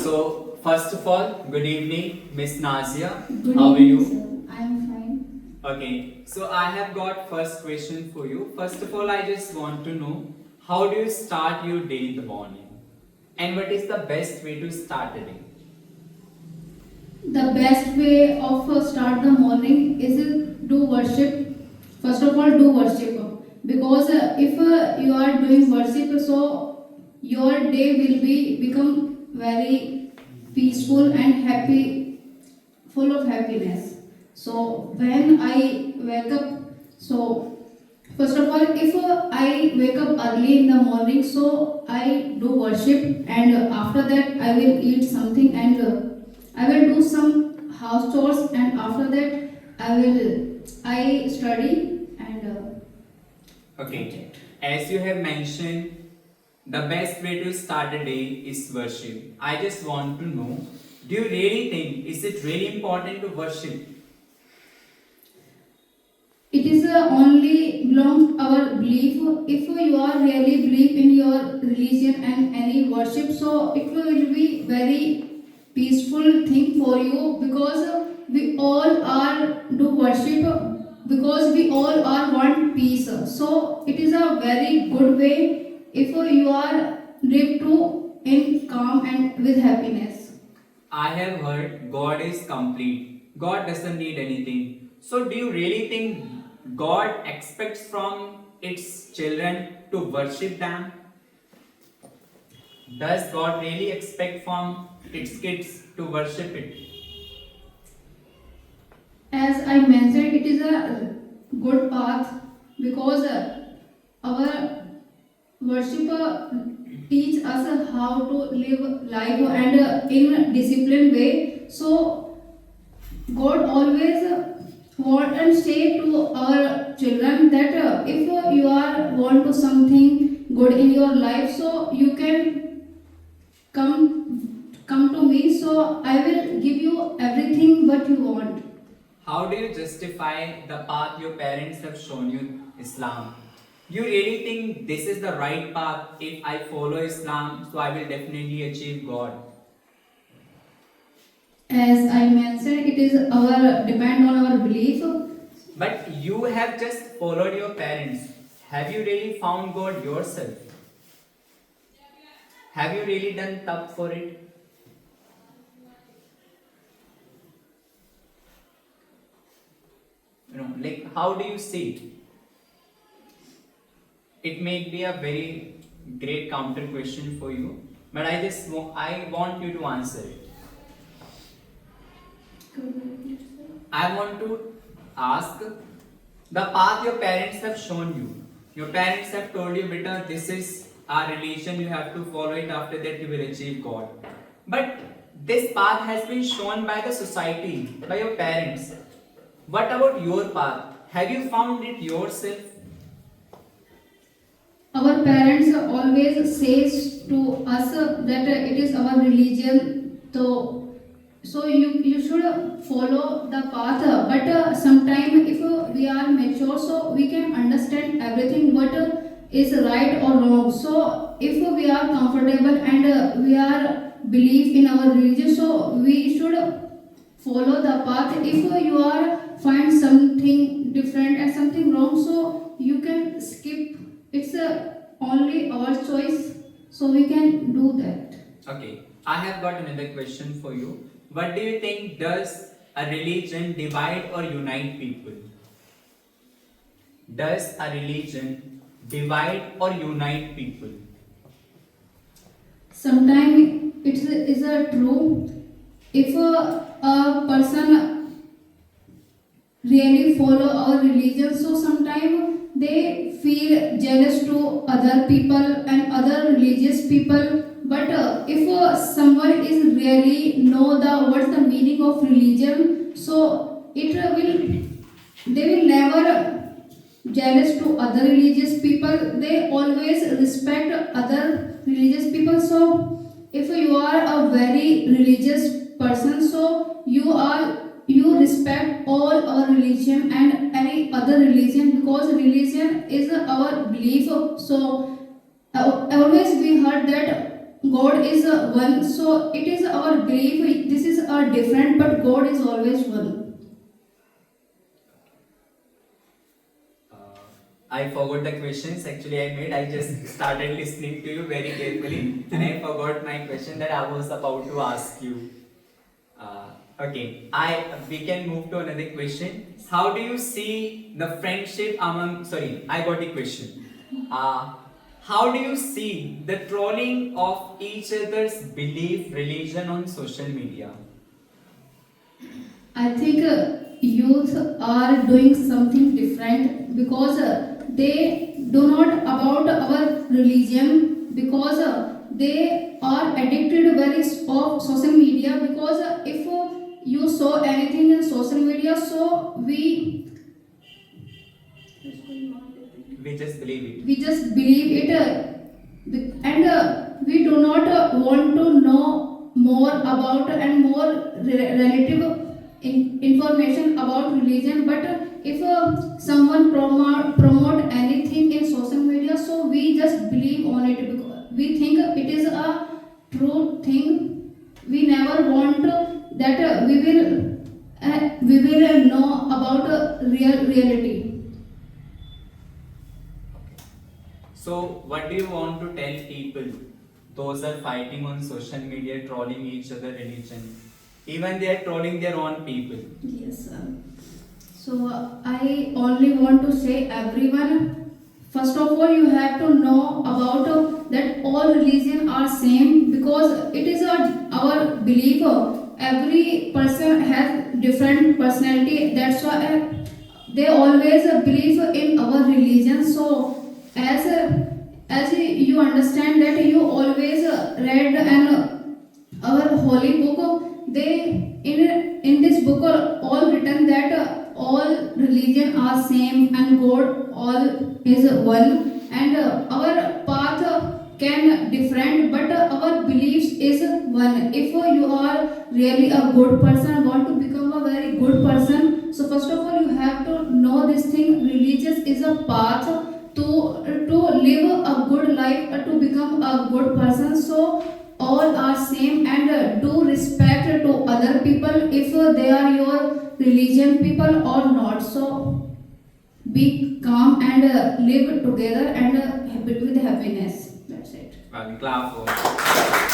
So, first of all, good evening, Miss Nazia. Good How are evening, you? sir. I am fine. Okay, so I have got first question for you. First of all, I just want to know how do you start your day in the morning? And what is the best way to start a day? The best way of start the morning is do worship. First of all, do worship because if you are doing worship, so your day will be become very peaceful and happy, full of happiness. So when I wake up, so first of all, if I wake up early in the morning, so I do worship, and after that I will eat something, and I will do some house chores, and after that I study and Okay, as you have mentioned, the best way to start a day is worship. I just want to know, do you really think is it really important to worship? it is only belongs our belief. If you are really believe in your religion and any worship, so it will be very peaceful thing for you because we all are do worship because we all are one peace. So it is a very good way if you are live to in calm and with happiness. I have heard God is complete. God doesn't need anything. So, do you really think God expects from its children to worship them? Does God really expect from its kids to worship it? As I mentioned, it is a good path because our worship teach us how to live life and in a disciplined way. So God always want and say to our children that if you are want to something good in your life, so you can come to me. So I will give you everything what you want. How do you justify the path your parents have shown you, Islam? Do you really think this is the right path? If I follow Islam, so I will definitely achieve God. As I mentioned, it is our depend on our belief. But you have just followed your parents. Have you really found God yourself? Have you really done tough for it? Like how do you see it? It may be a very great counter question for you, but I want you to answer it. I want to ask the path your parents have shown you. Your parents have told you, beta, this is our religion, you have to follow it, after that you will achieve God. But this path has been shown by the society, by your parents. What about your path? Have you found it yourself? Our parents always says to us that it is our religion. So you should follow the path. But sometime if we are mature, so we can understand everything what is right or wrong. So if we are comfortable and we are believe in our religion, so we should follow the path. If you are find something different and something wrong, so you can skip. It's only our choice, so we can do that. Okay, I have got another question for you. What do you think, does a religion divide or unite people? Does a religion divide or unite people? Sometimes it is a true. If a person really follow our religion, so sometimes they feel jealous to other people and other religious people. But if someone is really know the what's the meaning of religion, so it will they will never jealous to other religious people. They always respect other religious people. So if you are a very religious person, so you respect all our religion and any other religion because religion is our belief. So always we heard that God is one. So it is our belief. This is different, but God is always one. I forgot the questions actually I made. I just started listening to you very carefully and I forgot my question that I was about to ask you. Okay, we can move to another question. How do you see the friendship among? Sorry, I got the question. How do you see the trolling of each other's belief, religion on social media? I think youth are doing something different because they do not about our religion because they are addicted very of social media because if you saw anything in social media, so We just believe it. we just believe it and we do not want to know more about and more relative information about religion, but if someone promote anything in social media, so we just believe on it because we think it is a true thing. We never want that we will know about reality. So, what do you want to tell people? Those are fighting on social media, trolling each other religion. Even they are trolling their own people. Yes, sir. So I only want to say everyone. First of all, you have to know about that all religion are same because it is our belief. Every person has different personality. That's why they always believe in our religion. So as you understand that you always read our holy book, they in this book are all written that all religion are same and God all is one, and our path can different, but our beliefs is one. If you are really a good person, want to become a very good person, so first of all you have to know this thing. Religious is a path to live a good life, to become a good person. So all are same, and do respect to other people if they are your religion people or not. So be calm and live together and with happiness. That's it. Well, clap for.